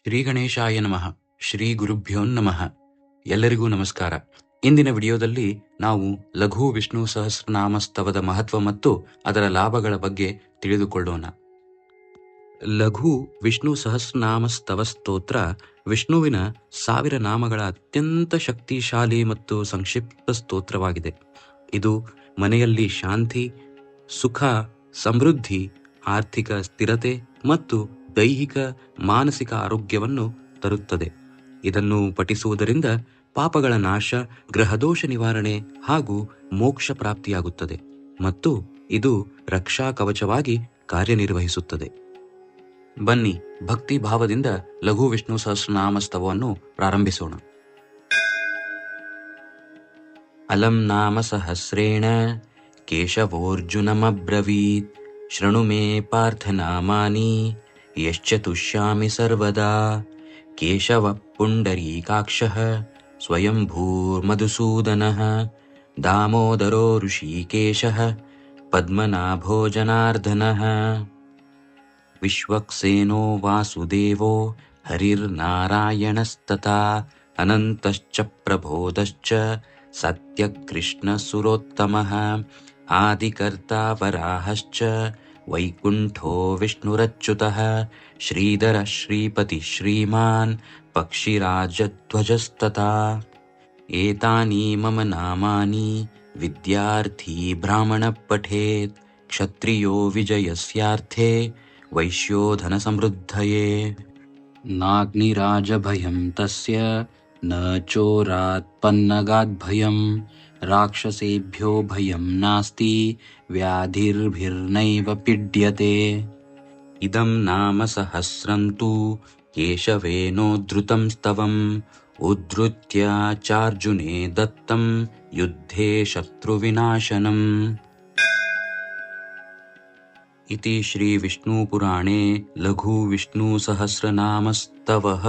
ಶ್ರೀ ಗಣೇಶಾಯ ನಮಃ. ಶ್ರೀ ಗುರುಭ್ಯೋ ನಮಃ. ಎಲ್ಲರಿಗೂ ನಮಸ್ಕಾರ. ಇಂದಿನ ವಿಡಿಯೋದಲ್ಲಿ ನಾವು ಲಘು ವಿಷ್ಣು ಸಹಸ್ರನಾಮ ಸ್ತವದ ಮಹತ್ವ ಮತ್ತು ಅದರ ಲಾಭಗಳ ಬಗ್ಗೆ ತಿಳಿದುಕೊಳ್ಳೋಣ. ಲಘು ವಿಷ್ಣು ಸಹಸ್ರನಾಮ ಸ್ತವ ಸ್ತೋತ್ರ ವಿಷ್ಣುವಿನ 1000 ನಾಮಗಳ ಅತ್ಯಂತ ಶಕ್ತಿಶಾಲಿ ಮತ್ತು ಸಂಕ್ಷಿಪ್ತ ಸ್ತೋತ್ರವಾಗಿದೆ. ಇದು ಮನೆಯಲ್ಲಿ ಶಾಂತಿ, ಸುಖ, ಸಮೃದ್ಧಿ, ಆರ್ಥಿಕ ಸ್ಥಿರತೆ ಮತ್ತು ದೈಹಿಕ ಮಾನಸಿಕ ಆರೋಗ್ಯವನ್ನು ತರುತ್ತದೆ. ಇದನ್ನು ಪಠಿಸುವುದರಿಂದ ಪಾಪಗಳ ನಾಶ, ಗ್ರಹದೋಷ ನಿವಾರಣೆ ಹಾಗೂ ಮೋಕ್ಷ ಪ್ರಾಪ್ತಿಯಾಗುತ್ತದೆ ಮತ್ತು ಇದು ರಕ್ಷಾ ಕವಚವಾಗಿ ಕಾರ್ಯನಿರ್ವಹಿಸುತ್ತದೆ. ಬನ್ನಿ, ಭಕ್ತಿ ಭಾವದಿಂದ ಲಘು ವಿಷ್ಣು ಸಹಸ್ರನಾಮ ಸ್ತವವನ್ನು ಪ್ರಾರಂಭಿಸೋಣ. ಅಲಂ ನಾಮ ಸಹಸ್ರೇಣ ಕೇಶವೋರ್ಜುನಮಬ್ರವೀತ್ ಶೃಣು ಮೇ ಪಾರ್ಥನಾಮಾನಿ ಯಶ್ಚ ತುಷ್ಯಾಮಿ ಸರ್ವದಾ. ಕೇಶವ ಪುಂಡರೀಕಾಕ್ಷಃ ಸ್ವಯಂಭೂರ್ಮಧುಸೂದನಃ ದಾಮೋದರೋ ಋಷಿಕೇಶಃ ಪದ್ಮನಾಭೋ ಜನಾರ್ದನಃ. ವಿಶ್ವಕ್ಸೇನೋ ವಾಸುದೇವೋ ಹರಿರ್ನಾರಾಯಣಸ್ತಥಾ ಅನಂತಶ್ಚ ಪ್ರಬೋಧಶ್ಚ ಸತ್ಯಕೃಷ್ಣಸುರೋತ್ತಮಃ ಆದಿಕರ್ತಾ ವರಾಹಶ್ಚ ವೈಕುಂಠೋ ವಿಷ್ಣುರಚ್ಯುತಃ ಶ್ರೀಧರ ಶ್ರೀಪತಿ ಶ್ರೀಮಾನ್ ಪಕ್ಷಿರಾಜಧ್ವಜಸ್ತಥಾ. ಏತಾನಿ ಮಮ ನಾಮಾನಿ ವಿದ್ಯಾರ್ಥಿ ಬ್ರಾಹ್ಮಣ ಪಠೇತ್ ಕ್ಷತ್ರಿಯೋ ವಿಜಯಸ್ಯಾರ್ಥೇ ವೈಶ್ಯೋ ಧನ ಸಮೃದ್ಧಯೇ. ನಾಗ್ನಿರಾಜಭಯಂ ತಸ್ಯ ನ ಚೋರಾತ್ಪನ್ನಗಾದ್ಭಯಂ ರಾಕ್ಷಸೇಭ್ಯೋ ಭಯಂ ನಾಸ್ತಿ ವ್ಯಾಧಿರ್ಭಿರ್ನೈವ ಪೀಡ್ಯತೆ. ಇದಂ ನಾಮ ಸಹಸ್ರಂತು ಕೇಶವೇನೋದ್ಧೃತಂ ಸ್ತವಂ ಉದ್ಧೃತ್ಯ ಚಾರ್ಜುನೇ ದತ್ತಂ ಯುದ್ಧೇ ಶತ್ರುವಿನಾಶನಂ. ಇತಿ ಶ್ರೀ ವಿಷ್ಣುಪುರಾಣೇ ಲಘು ವಿಷ್ಣು ಸಹಸ್ರನಾಮ ಸ್ತವಃ.